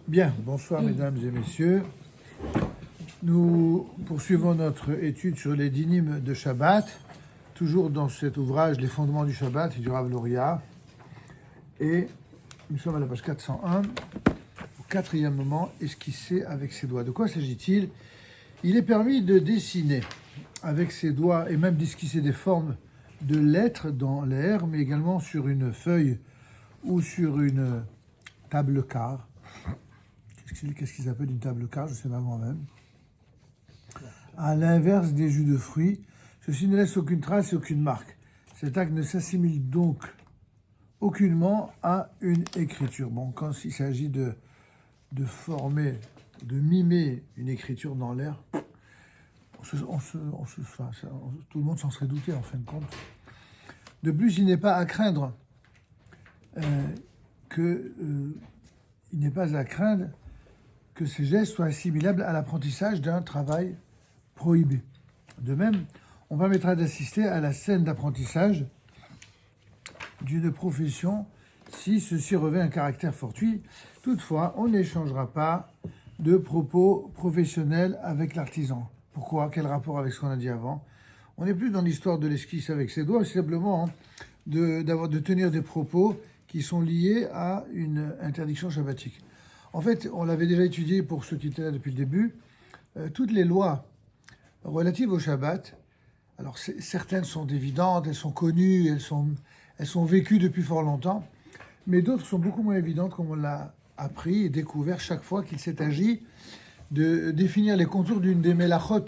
Bien, bonsoir mesdames et messieurs. Nous poursuivons notre étude sur les dynimes de Shabbat, toujours dans cet ouvrage Les fondements du Shabbat du Rav Luria. Et nous sommes à la page 401, au quatrième moment, esquisser avec ses doigts. De quoi s'agit-il? Il est permis de dessiner avec ses doigts et même d'esquisser des formes de lettres dans l'air, mais également sur une feuille ou sur une table quart. Qu'est-ce qu'ils appellent une table quart? Je ne sais pas moi-même. À l'inverse des jus de fruits, ceci ne laisse aucune trace et aucune marque. Cet acte ne s'assimile donc aucunement à une écriture. Bon, quand il s'agit de former, de mimer une écriture dans l'air, tout le monde s'en serait douté en fin de compte. De plus, il n'est pas à craindre que ces gestes soient assimilables à l'apprentissage d'un travail prohibé. De même, on permettra d'assister à la scène d'apprentissage d'une profession si ceci revêt un caractère fortuit. Toutefois, on n'échangera pas de propos professionnels avec l'artisan. Pourquoi? Quel rapport avec ce qu'on a dit avant? On n'est plus dans l'histoire de l'esquisse avec ses doigts, c'est simplement de tenir des propos qui sont liés à une interdiction shabbatique. En fait, on l'avait déjà étudié pour ceux qui étaient là depuis le début, toutes les lois relatives au Shabbat, alors certaines sont évidentes, elles sont connues, elles sont vécues depuis fort longtemps, mais d'autres sont beaucoup moins évidentes, comme on l'a appris et découvert chaque fois qu'il s'est agi de définir les contours d'une des mélachot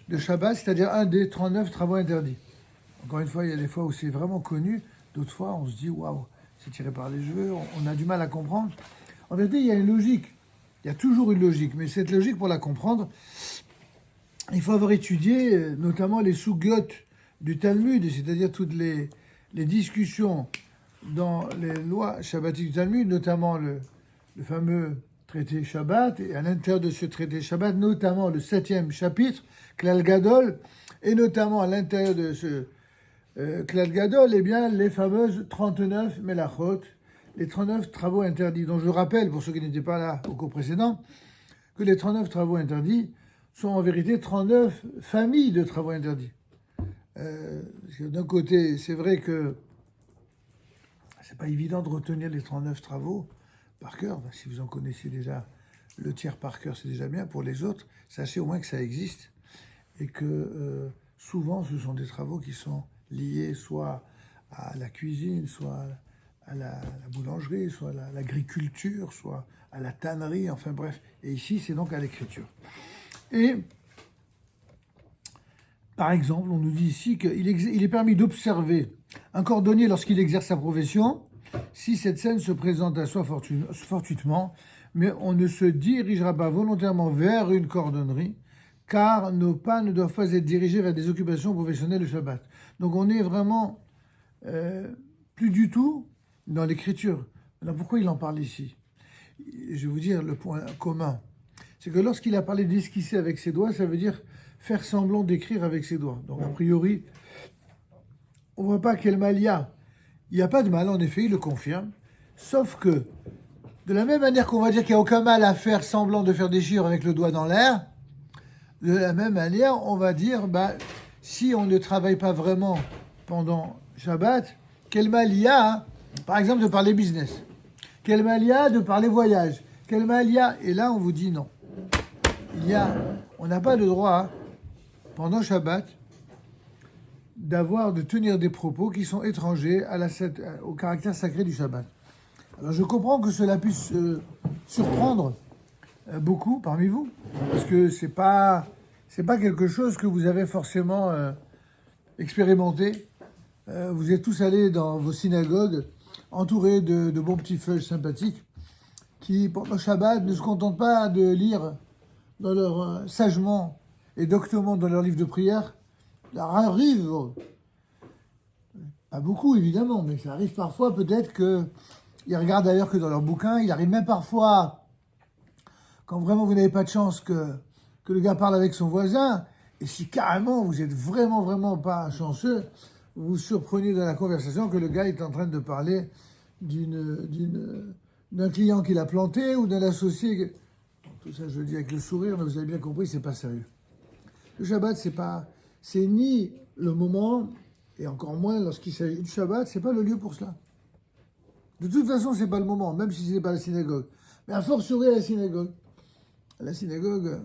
de Shabbat, c'est-à-dire un des 39 travaux interdits. Encore une fois, il y a des fois où c'est vraiment connu, d'autres fois on se dit « waouh, c'est tiré par les cheveux », on a du mal à comprendre. En vérité, il y a une logique, il y a toujours une logique, mais cette logique, pour la comprendre, il faut avoir étudié notamment les sugyot du Talmud, c'est-à-dire toutes les discussions dans les lois shabbatiques du Talmud, notamment le fameux traité Shabbat, et à l'intérieur de ce traité Shabbat, notamment le 7e chapitre, Klal Gadol, et notamment à l'intérieur de ce Klal Gadol, eh bien, les fameuses 39 melachot, les 39 travaux interdits, dont je rappelle, pour ceux qui n'étaient pas là au cours précédent, que les 39 travaux interdits sont en vérité 39 familles de travaux interdits. D'un côté, c'est vrai que c'est pas évident de retenir les 39 travaux par cœur. Si vous en connaissez déjà le tiers par cœur, c'est déjà bien. Pour les autres, sachez au moins que ça existe et que souvent, ce sont des travaux qui sont liés soit à la cuisine, soit à la boulangerie, soit à l'agriculture, soit à la tannerie, enfin bref. Et ici, c'est donc à l'écriture. Et, par exemple, on nous dit ici qu'il est permis d'observer un cordonnier lorsqu'il exerce sa profession, si cette scène se présente à soi fortuitement, mais on ne se dirigera pas volontairement vers une cordonnerie, car nos pas ne doivent pas être dirigés vers des occupations professionnelles de Shabbat. Donc on est vraiment plus du tout dans l'écriture. Alors pourquoi il en parle ici? Je vais vous dire le point commun. C'est que lorsqu'il a parlé d'esquisser avec ses doigts, ça veut dire faire semblant d'écrire avec ses doigts. Donc a priori, on ne voit pas quel mal il y a. Il n'y a pas de mal, en effet, il le confirme. Sauf que, de la même manière qu'on va dire qu'il n'y a aucun mal à faire semblant de faire des chiffres avec le doigt dans l'air, de la même manière, on va dire, si on ne travaille pas vraiment pendant Shabbat, quel mal il y a, hein, par exemple, de parler business? Quel mal il y a de parler voyage? Quel mal il y a? Et là, on vous dit non. On n'a pas le droit, hein, pendant Shabbat, de tenir des propos qui sont étrangers au caractère sacré du Shabbat. Alors je comprends que cela puisse surprendre beaucoup parmi vous, parce que c'est pas quelque chose que vous avez forcément expérimenté. Vous êtes tous allés dans vos synagogues, entourés de bons petits feuilles sympathiques, qui, pendant Shabbat, ne se contentent pas de lire dans leur sagement et doctement dans leur livre de prière. Ça arrive, pas beaucoup évidemment, mais ça arrive parfois peut-être qu'ils regardent ailleurs que dans leur bouquin. Il arrive même parfois, quand vraiment vous n'avez pas de chance, que le gars parle avec son voisin, et si carrément vous êtes vraiment pas chanceux, vous vous surprenez dans la conversation que le gars est en train de parler d'une d'un client qui l'a planté ou d'un associé. Tout ça, je le dis avec le sourire, mais vous avez bien compris, c'est pas sérieux. Le Shabbat, c'est ni le moment, et encore moins lorsqu'il s'agit du Shabbat, c'est pas le lieu pour cela. De toute façon, c'est pas le moment, même si c'est pas la synagogue. Mais à fortiori à la synagogue. À la synagogue,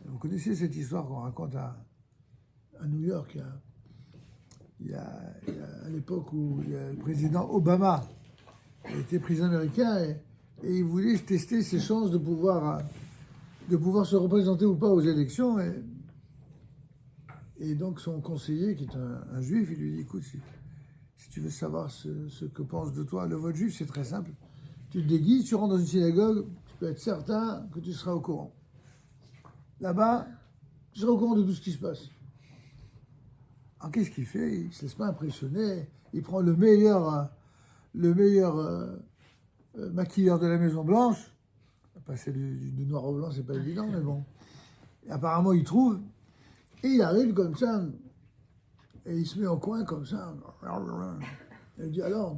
vous connaissez cette histoire qu'on raconte à New York, à l'époque où il y a le président Obama était président américain et il voulait tester ses chances de pouvoir se représenter ou pas aux élections. Et donc son conseiller, qui est un juif, il lui dit, écoute, si tu veux savoir ce que pense de toi le vote juif, c'est très simple. Tu te déguises, tu rentres dans une synagogue, tu peux être certain que tu seras au courant. Là-bas, tu seras au courant de tout ce qui se passe. Alors qu'est-ce qu'il fait? Il ne se laisse pas impressionner. Il prend le meilleur maquilleur de la Maison Blanche. Passer du noir au blanc, c'est pas évident, mais bon. Et apparemment, il trouve. Et il arrive comme ça. Et il se met au coin comme ça. Et il dit alors,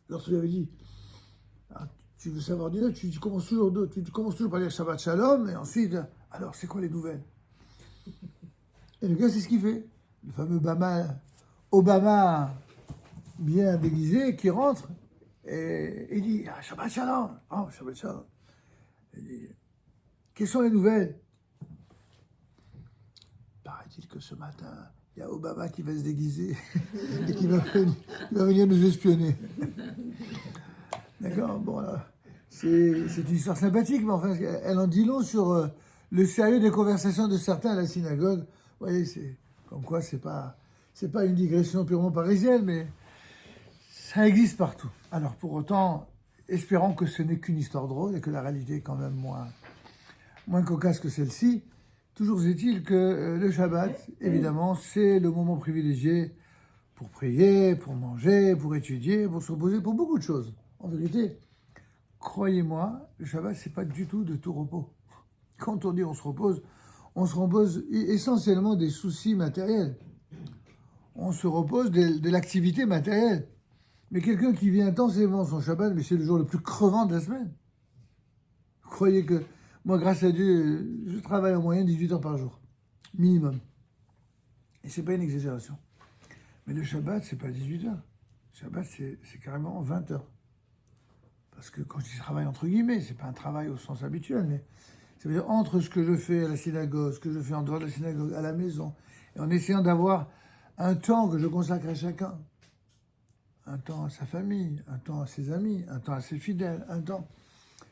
lorsqu'il avait dit, tu veux savoir dire, tu commences toujours par dire Shabbat Shalom, et ensuite, alors, c'est quoi les nouvelles? Et le gars, c'est ce qu'il fait. Le fameux Obama bien déguisé qui rentre et il dit Shabbat Shalom. Oh, Shabbat Shalom. Il dit, quelles sont les nouvelles? Paraît-il que ce matin, il y a Obama qui va se déguiser et qui va venir nous espionner. D'accord? Bon, là, c'est une histoire sympathique, mais enfin, elle en dit long sur le sérieux des conversations de certains à la synagogue. Vous voyez, c'est comme quoi c'est pas une digression purement parisienne, mais ça existe partout. Alors pour autant, espérons que ce n'est qu'une histoire drôle et que la réalité est quand même moins cocasse que celle-ci. Toujours est-il que le Shabbat, évidemment, c'est le moment privilégié pour prier, pour manger, pour étudier, pour se reposer, pour beaucoup de choses. En vérité, croyez-moi, le Shabbat, c'est pas du tout de tout repos. Quand on dit on se repose essentiellement des soucis matériels. On se repose de l'activité matérielle. Mais quelqu'un qui vit intensément son Shabbat, mais c'est le jour le plus crevant de la semaine. Vous croyez que moi, grâce à Dieu, je travaille en moyenne 18 heures par jour, minimum. Et c'est pas une exagération. Mais le Shabbat, c'est pas 18 heures. Le Shabbat, c'est carrément 20 heures. Parce que quand je dis travail entre guillemets, c'est pas un travail au sens habituel, mais ça veut dire entre ce que je fais à la synagogue, ce que je fais en dehors de la synagogue, à la maison, et en essayant d'avoir un temps que je consacre à chacun. Un temps à sa famille, un temps à ses amis, un temps à ses fidèles, un temps...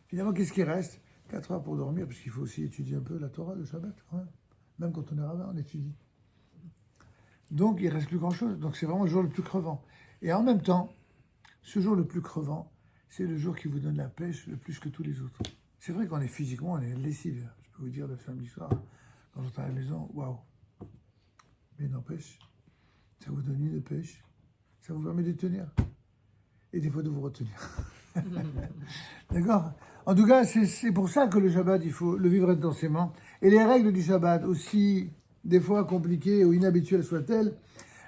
Finalement, qu'est-ce qui reste? 4 heures pour dormir, parce qu'il faut aussi étudier un peu la Torah, le Shabbat. Ouais. Même quand on est rabbin, on étudie. Donc, il ne reste plus grand-chose. Donc, c'est vraiment le jour le plus crevant. Et en même temps, ce jour le plus crevant, c'est le jour qui vous donne la pêche le plus que tous les autres. C'est vrai qu'on est physiquement, on est lessive. Je peux vous dire, le samedi soir, quand j'entends à la maison, waouh. Mais n'empêche, ça vous donne une pêche. Ça vous permet de tenir. Et des fois de vous retenir. D'accord? En tout cas, c'est pour ça que le Shabbat, il faut le vivre intensément. Et les règles du Shabbat, aussi des fois compliquées ou inhabituelles soient-elles,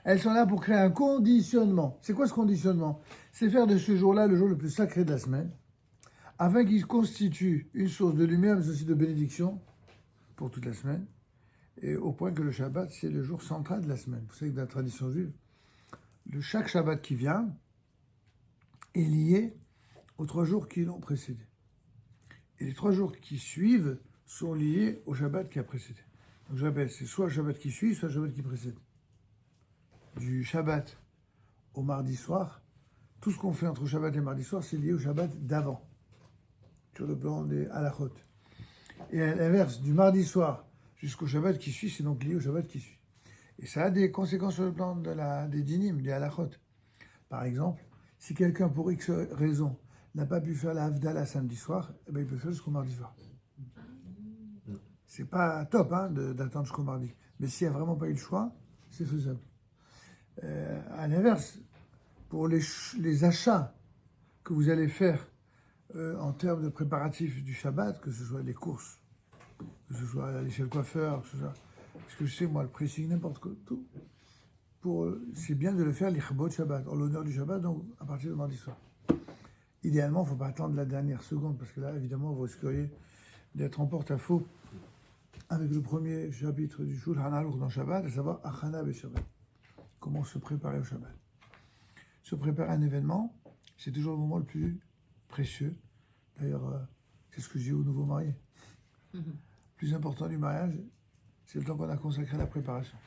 elles sont là pour créer un conditionnement. C'est quoi ce conditionnement? C'est faire de ce jour-là le jour le plus sacré de la semaine, afin qu'il constitue une source de lumière, mais aussi de bénédiction pour toute la semaine. Et au point que le Shabbat, c'est le jour central de la semaine. Vous savez que dans la tradition juive, chaque Shabbat qui vient est lié aux 3 jours qui l'ont précédé. Et les 3 jours qui suivent sont liés au Shabbat qui a précédé. Donc je répète, c'est soit le Shabbat qui suit, soit le Shabbat qui précède. Du Shabbat au mardi soir, tout ce qu'on fait entre Shabbat et mardi soir, c'est lié au Shabbat d'avant, sur le plan des halachot. Et à l'inverse, du mardi soir jusqu'au Shabbat qui suit, c'est donc lié au Shabbat qui suit. Et ça a des conséquences sur le plan des dinim, des halachot. Par exemple, si quelqu'un, pour X raison, n'a pas pu faire la Havdalah samedi soir, eh ben, il peut faire jusqu'au mardi soir. C'est pas top d'attendre jusqu'au mardi. Mais s'il n'y a vraiment pas eu le choix, c'est faisable. À l'inverse, pour les achats que vous allez faire en termes de préparatifs du Shabbat, que ce soit les courses, que ce soit aller chez le coiffeur, que ce soit, parce que je sais, moi, le pressing, n'importe quoi, tout, c'est bien de le faire l'Ichbot Shabbat, en l'honneur du Shabbat, donc à partir du mardi soir. idéalement, il ne faut pas attendre la dernière seconde, parce que là, évidemment, vous risqueriez d'être en porte-à-faux avec le premier chapitre du Shulchan Aruch dans Shabbat, à savoir Achana Shabbat. Comment se préparer au Shabbat. Se préparer à un événement, c'est toujours le moment le plus précieux. D'ailleurs, c'est ce que je dis aux nouveaux mariés. Le plus important du mariage, c'est le temps qu'on a consacré à la préparation.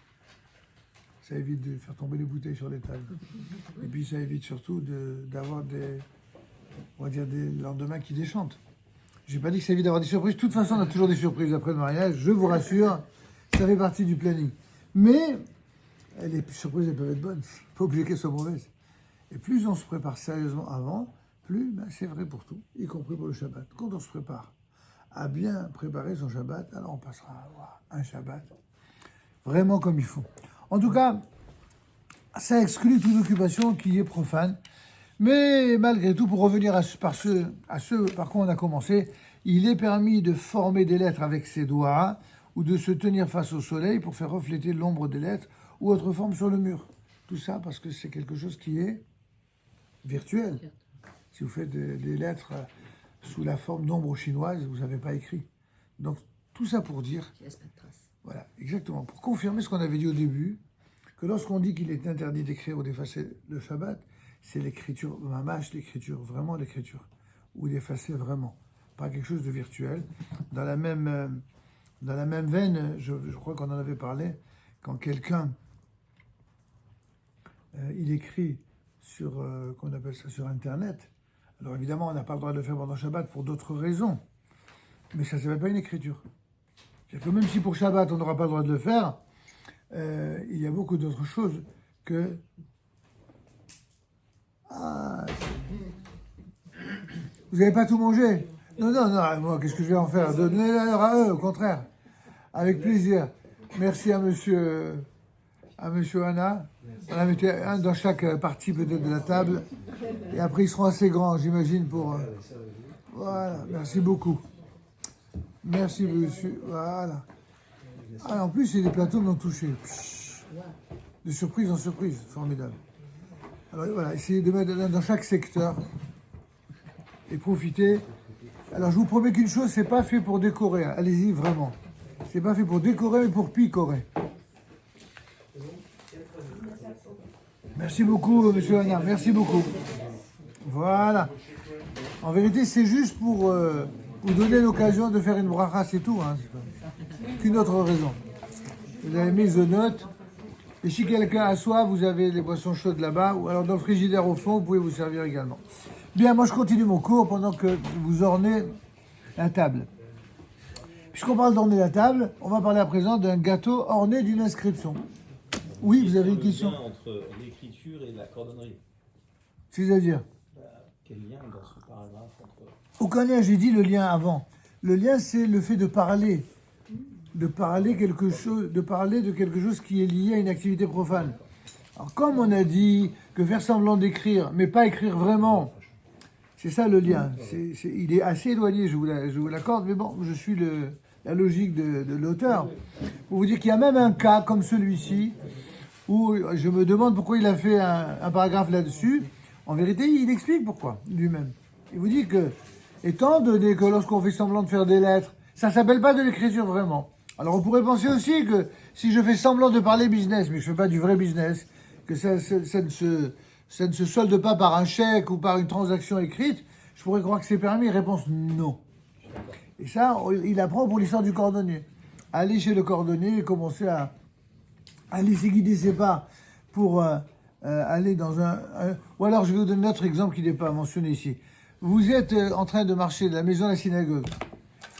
Ça évite de faire tomber les bouteilles sur les tables. Et puis ça évite surtout d'avoir on va dire des lendemains qui déchantent. J'ai pas dit que ça évite d'avoir des surprises. De toute façon, on a toujours des surprises après le mariage. Je vous rassure, ça fait partie du planning. Mais les surprises, elles peuvent être bonnes. Il faut pas oublier qu'elles soient mauvaises. Et plus on se prépare sérieusement avant, plus c'est vrai pour tout, y compris pour le Shabbat. Quand on se prépare à bien préparer son Shabbat, alors on passera à avoir un Shabbat vraiment comme il faut. En tout cas, ça exclut toute occupation qui est profane. Mais malgré tout, pour revenir à ce par quoi on a commencé, il est permis de former des lettres avec ses doigts ou de se tenir face au soleil pour faire refléter l'ombre des lettres ou autre forme sur le mur. Tout ça parce que c'est quelque chose qui est virtuel. Si vous faites des lettres sous la forme d'ombre chinoise, vous n'avez pas écrit. Donc tout ça pour dire... Qui laisse pas de traces. Voilà, exactement. Pour confirmer ce qu'on avait dit au début, que lorsqu'on dit qu'il est interdit d'écrire ou d'effacer le Shabbat, c'est l'écriture, mamash, l'écriture, vraiment l'écriture, ou d'effacer vraiment, pas quelque chose de virtuel. Dans la même veine, je crois qu'on en avait parlé, quand quelqu'un, il écrit sur, qu'on appelle ça sur Internet, alors évidemment, on n'a pas le droit de le faire pendant Shabbat pour d'autres raisons, mais ça ne s'appelle pas une écriture. C'est-à-dire que même si pour Shabbat, on n'aura pas le droit de le faire, il y a beaucoup d'autres choses que... Ah, vous n'avez pas tout mangé? Non, moi, qu'est-ce que je vais en faire? Donnez-leur à eux, au contraire. Avec plaisir. Merci à monsieur Anna. On a mis un dans chaque partie peut-être de la table. Et après, ils seront assez grands, j'imagine, pour... Voilà, merci beaucoup. Merci, monsieur. Voilà. Ah, en plus, c'est des plateaux non touchés. De surprise en surprise. Formidable. Alors voilà, essayez de mettre dans chaque secteur et profitez. Alors je vous promets qu'une chose, c'est pas fait pour décorer. Hein. Allez-y, vraiment. C'est pas fait pour décorer, mais pour picorer. Merci beaucoup, monsieur Anna. Merci beaucoup. Voilà. En vérité, c'est juste pour vous donner l'occasion de faire une bracha, c'est tout. Hein. C'est qu'une autre raison. Vous avez mis une note. Et si quelqu'un a soif, vous avez les boissons chaudes là-bas, ou alors dans le frigidaire au fond, vous pouvez vous servir également. Bien, moi je continue mon cours pendant que vous ornez la table. Puisqu'on parle d'orner la table, on va parler à présent d'un gâteau orné d'une inscription. Oui, vous avez une question? Quel lien entre l'écriture et la cordonnerie? C'est-à-dire? Quel lien dans ce paragraphe entre... Aucun lien, j'ai dit le lien avant. Le lien, c'est le fait de parler. De parler de quelque chose qui est lié à une activité profane. Alors, comme on a dit que faire semblant d'écrire, mais pas écrire vraiment, c'est ça le lien. Il est assez éloigné, je vous l'accorde, mais bon, je suis la logique de l'auteur. Pour vous dire qu'il y a même un cas comme celui-ci, où je me demande pourquoi il a fait un paragraphe là-dessus. En vérité, il explique pourquoi, lui-même. Il vous dit que, étant donné que lorsqu'on fait semblant de faire des lettres, ça ne s'appelle pas de l'écriture vraiment. Alors on pourrait penser aussi que si je fais semblant de parler business, mais que je ne fais pas du vrai business, que ça ne se solde pas par un chèque ou par une transaction écrite, je pourrais croire que c'est permis. Réponse non. Et ça, il apprend pour l'histoire du cordonnier. Aller chez le cordonnier et commencer à laisser guider ses pas pour aller dans un... Ou alors je vais vous donner un autre exemple qui n'est pas mentionné ici. Vous êtes en train de marcher de la maison à la synagogue.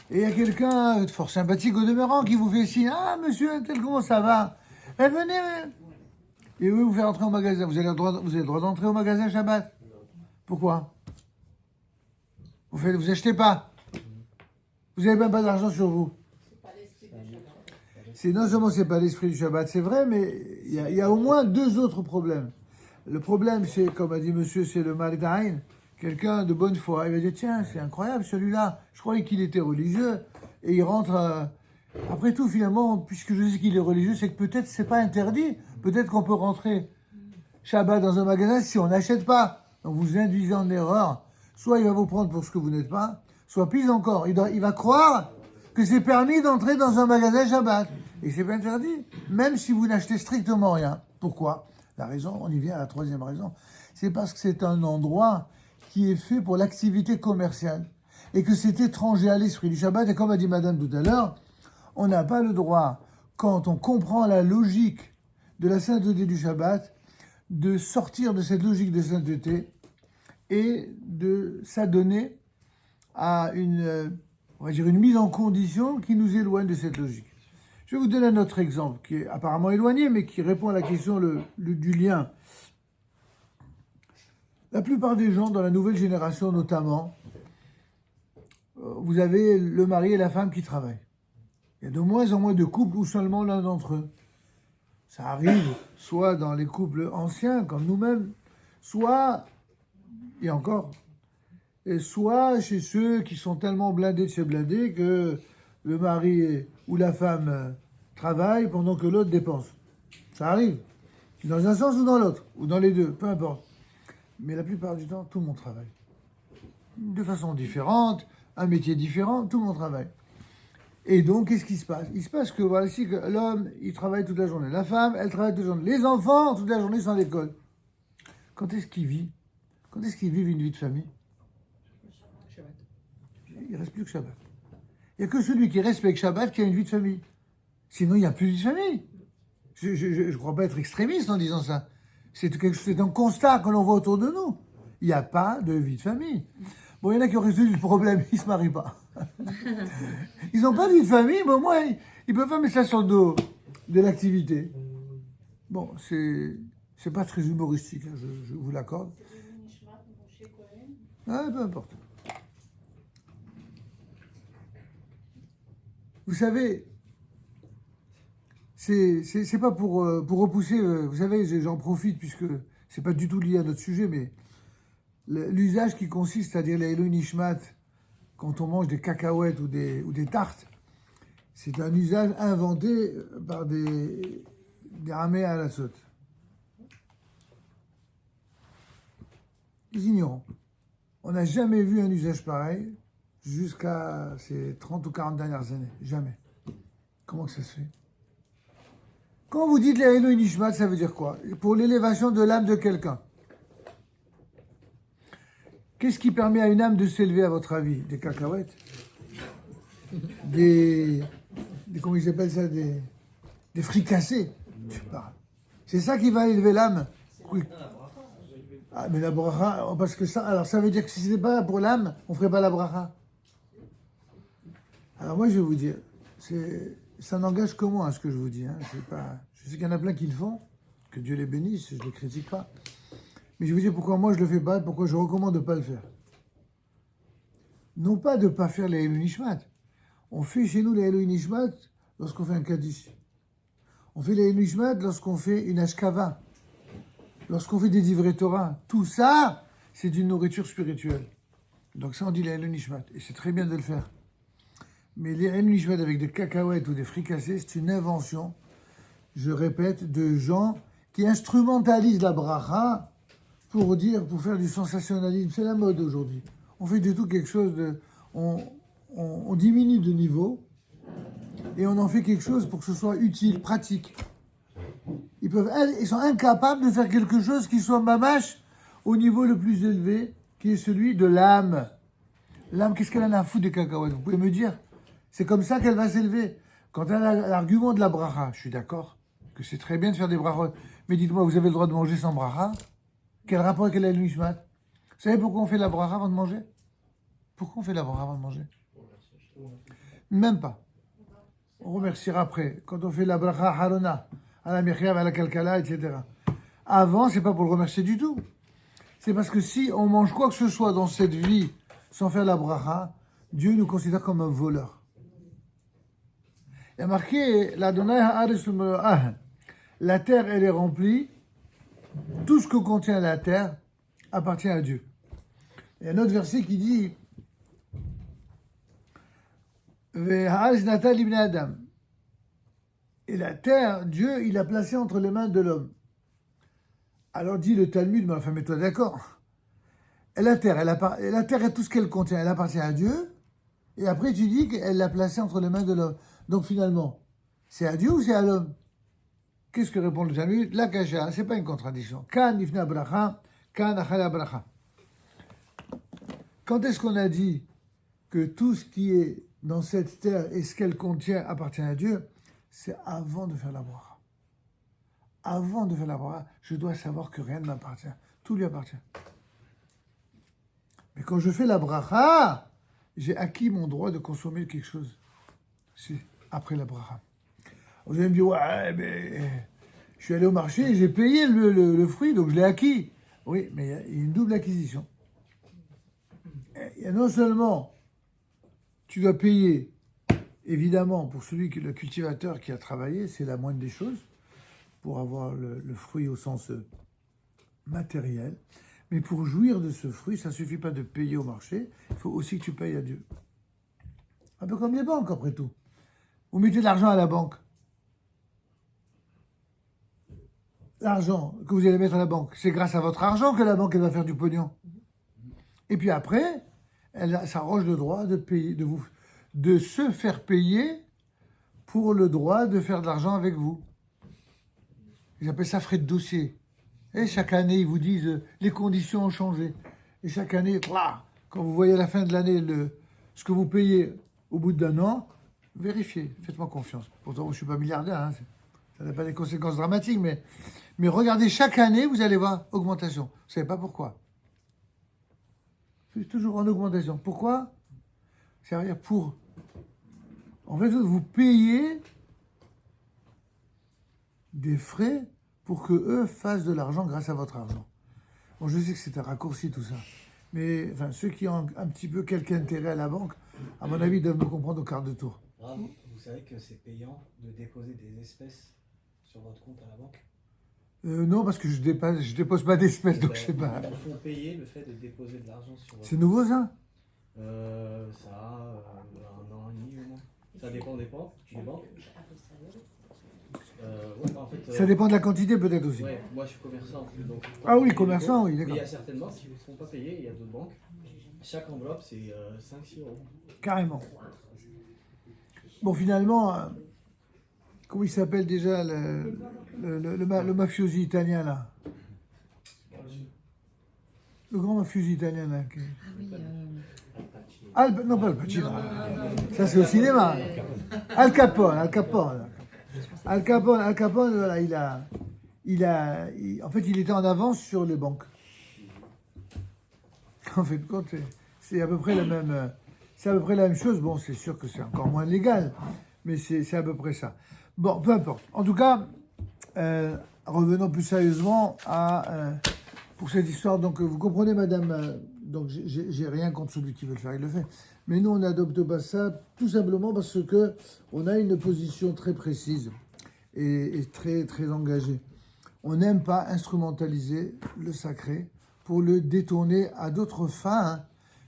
Et il y a quelqu'un de fort sympathique au demeurant qui vous fait signe. Ah, monsieur, tel, comment ça va? Eh, venez. Et oui, vous faire entrer au magasin. Vous avez le droit d'entrer au magasin Shabbat. Pourquoi? Vous achetez pas. Vous n'avez même pas d'argent sur vous. Non seulement c'est pas l'esprit du Shabbat, c'est vrai, mais il y a au moins deux autres problèmes. Le problème, c'est, comme a dit monsieur, c'est le mal d'Aïn. Quelqu'un de bonne foi, il va dire, tiens, c'est incroyable celui-là, je croyais qu'il était religieux, et il rentre... Après tout, finalement, puisque je sais qu'il est religieux, c'est que peut-être c'est pas interdit, peut-être qu'on peut rentrer Shabbat dans un magasin si on n'achète pas. Donc vous induisez en erreur soit il va vous prendre pour ce que vous n'êtes pas, soit pire encore, il va croire que c'est permis d'entrer dans un magasin Shabbat. Et c'est pas interdit, même si vous n'achetez strictement rien. Pourquoi? La raison, on y vient à la troisième raison, c'est parce que c'est un endroit qui est fait pour l'activité commerciale et que c'est étranger à l'esprit du Shabbat. Et comme a dit Madame tout à l'heure, on n'a pas le droit, quand on comprend la logique de la sainteté du Shabbat, de sortir de cette logique de sainteté et de s'adonner à on va dire une mise en condition qui nous éloigne de cette logique. Je vais vous donner un autre exemple qui est apparemment éloigné, mais qui répond à la question du lien. La plupart des gens, dans la nouvelle génération notamment, vous avez le mari et la femme qui travaillent. Il y a de moins en moins de couples où seulement l'un d'entre eux. Ça arrive soit dans les couples anciens, comme nous-mêmes, soit, et encore, et soit chez ceux qui sont tellement blindés de chez blindés que le mari ou la femme travaille pendant que l'autre dépense. Ça arrive, dans un sens ou dans l'autre, ou dans les deux, peu importe. Mais la plupart du temps, tout le monde travaille. De façon différente, un métier différent, tout le monde travaille. Et donc, qu'est-ce qui se passe? Il se passe que, voilà, ici, que l'homme, il travaille toute la journée. La femme, elle travaille toute la journée. Les enfants, toute la journée, sont à l'école. Quand est-ce qu'ils vivent? Quand est-ce qu'ils vivent une vie de famille? Il ne reste plus que Shabbat. Il n'y a que celui qui respecte Shabbat qui a une vie de famille. Sinon, il n'y a plus de vie de famille. Je ne crois pas être extrémiste en disant ça. C'est un constat que l'on voit autour de nous. Il n'y a pas de vie de famille. Bon, il y en a qui ont résolu le problème, ils ne se marient pas. Ils n'ont pas de vie de famille, mais au moins, ils peuvent pas mettre ça sur le dos de l'activité. Bon, c'est pas très humoristique, hein, je vous l'accorde. Ah, peu importe. Vous savez, c'est pas pour repousser, vous savez, j'en profite puisque c'est pas du tout lié à notre sujet, mais l'usage qui consiste à dire les Eloi Nishmat quand on mange des cacahuètes ou des tartes, c'est un usage inventé par des ramés à la saute. Des ignorants. On n'a jamais vu un usage pareil jusqu'à ces 30 ou 40 dernières années. Jamais. Comment que ça se fait? Quand vous dites les Eloi Nishmat, ça veut dire quoi? Pour l'élévation de l'âme de quelqu'un. Qu'est-ce qui permet à une âme de s'élever, à votre avis? Des cacahuètes? Comment ils appellent ça? Des fricassés? Je parle. C'est ça qui va élever l'âme? Oui. Ah, mais la bracha, parce que ça, alors ça veut dire que si c'était pas pour l'âme, on ferait pas la bracha. Alors moi, je vais vous dire, ça n'engage que moi, ce que je vous dis. Hein. Je sais qu'il y en a plein qui le font, que Dieu les bénisse, je ne les critique pas. Mais je vais vous dire pourquoi moi je ne le fais pas, pourquoi je recommande de ne pas le faire. Non pas de ne pas faire les Eloi Nishmat. On fait chez nous les Eloi Nishmat lorsqu'on fait un Kaddish. On fait les Eloi Nishmat lorsqu'on fait une Ashkava. Lorsqu'on fait des livrets Torah. Tout ça, c'est d'une nourriture spirituelle. Donc ça, on dit les Eloi Nishmat. Et c'est très bien de le faire. Mais les Eloi Nishmat avec des cacahuètes ou des fricassés, c'est une invention, je répète, de gens qui instrumentalisent la bracha pour faire du sensationnalisme. C'est la mode aujourd'hui. On fait du tout quelque chose de... On diminue de niveau et on en fait quelque chose pour que ce soit utile, pratique. Ils sont incapables de faire quelque chose qui soit mamache au niveau le plus élevé, qui est celui de l'âme. L'âme, qu'est-ce qu'elle en a à foutre des cacahuètes? Vous pouvez me dire? C'est comme ça qu'elle va s'élever. Quand elle a l'argument de la bracha, je suis d'accord que c'est très bien de faire des brachot. Mais dites-moi, vous avez le droit de manger sans bracha? Quel rapport avec la Nishmat? Vous savez pourquoi on fait la bracha avant de manger? Pourquoi on fait la bracha avant de manger? Même pas. On remerciera après. Quand on fait la bracha harona, à la miryav, à la kalkala, etc. Avant, c'est pas pour le remercier du tout. C'est parce que si on mange quoi que ce soit dans cette vie sans faire la bracha, Dieu nous considère comme un voleur. Il y a marqué, la terre, elle est remplie. Tout ce que contient la terre appartient à Dieu. Il y a un autre verset qui dit et la terre, Dieu, il l'a placée entre les mains de l'homme. Alors dit le Talmud, mais enfin, mets-toi d'accord. Et la terre, la terre et tout ce qu'elle contient, elle appartient à Dieu. Et après, tu dis qu'elle l'a placée entre les mains de l'homme. Donc finalement, c'est à Dieu ou c'est à l'homme? Qu'est-ce que répond le Talmud? La kasha, c'est pas une contradiction. Kan ifna bracha, kan achala bracha. Quand est-ce qu'on a dit que tout ce qui est dans cette terre et ce qu'elle contient appartient à Dieu? C'est avant de faire la bracha. Avant de faire la bracha, je dois savoir que rien ne m'appartient. Tout lui appartient. Mais quand je fais la bracha, j'ai acquis mon droit de consommer quelque chose. C'est après la bracha. Vous allez me dire, ouais, mais je suis allé au marché et j'ai payé le fruit, donc je l'ai acquis. Oui, mais il y a une double acquisition. Il y a non seulement, tu dois payer, évidemment, pour celui qui est le cultivateur qui a travaillé, c'est la moindre des choses, pour avoir le fruit au sens matériel. Mais pour jouir de ce fruit, ça ne suffit pas de payer au marché, il faut aussi que tu payes à Dieu. Un peu comme les banques, après tout. Vous mettez de l'argent à la banque. L'argent que vous allez mettre à la banque, c'est grâce à votre argent que la banque elle va faire du pognon. Et puis après, elle s'arroge le droit de payer, de se faire payer pour le droit de faire de l'argent avec vous. Ils appellent ça frais de dossier. Et chaque année, ils vous disent les conditions ont changé. Et chaque année, quand vous voyez à la fin de l'année ce que vous payez au bout d'un an, vérifiez, faites-moi confiance. Pourtant, je ne suis pas milliardaire, hein, ça n'a pas des conséquences dramatiques, mais regardez, chaque année, vous allez voir augmentation. Vous ne savez pas pourquoi. C'est toujours en augmentation. Pourquoi? C'est-à-dire pour... En fait, vous payez des frais pour que eux fassent de l'argent grâce à votre argent. Bon, je sais que c'est un raccourci tout ça. Mais enfin, ceux qui ont un petit peu quelque intérêt à la banque, à mon avis, doivent me comprendre au quart de tour. Ah, vous savez que c'est payant de déposer des espèces sur votre compte à la banque? Non, parce que je dépose pas d'espèces, donc je sais pas. Il faut payer le fait de déposer de l'argent sur votre C'est nouveau ça? Ça a 1 an et demi au moins. Ça dépend des banques. En fait, Ça dépend de la quantité peut-être aussi. Ouais, moi je suis commerçant. Donc, Ah oui, commerçant, oui, mais d'accord. il y a certaines banques qui ne font pas payer, il y a d'autres banques. Chaque enveloppe c'est 5-6 euros. Carrément. Bon, finalement, comment il s'appelle déjà le mafiosi italien là? Le grand mafiosi italien là. Non, pas Al Pacino. Ça c'est au cinéma. Al Capone. Al Capone, voilà, en fait, il était en avance sur les banques. En fait, compte, c'est à peu près la même chose. Bon, c'est sûr que c'est encore moins légal, mais c'est à peu près ça. Bon, peu importe. En tout cas, revenons plus sérieusement pour cette histoire. Donc, vous comprenez, madame, donc j'ai rien contre celui qui veut le faire, il le fait. Mais nous, on n'adopte pas ça tout simplement parce que on a une position très précise et très, très engagée. On n'aime pas instrumentaliser le sacré pour le détourner à d'autres fins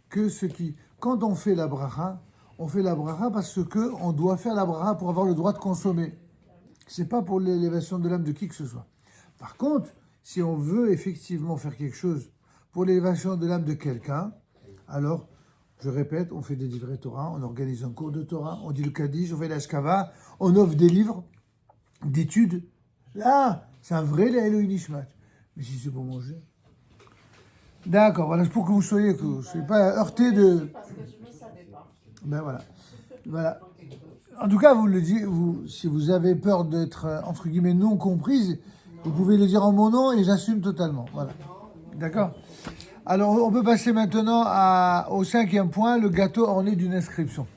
que ce qui... Quand on fait la bracha parce qu'on doit faire la bracha pour avoir le droit de consommer. C'est pas pour l'élévation de l'âme de qui que ce soit. Par contre, si on veut effectivement faire quelque chose pour l'élévation de l'âme de quelqu'un, alors, je répète, on fait des livrets Torah, on organise un cours de Torah, on dit le Kaddish, on fait l'Ashkava, on offre des livres d'études. Là, c'est un vrai Elohim Nishmat. Mais si c'est pour manger... D'accord, voilà, c'est pour que vous soyez pas heurté de... Parce que je ne savais pas. Ben voilà. En tout cas, vous le dites, si vous avez peur d'être, entre guillemets, non comprise, vous pouvez le dire en mon nom et j'assume totalement. Voilà. D'accord? Alors, on peut passer maintenant au 5e point, le gâteau orné d'une inscription.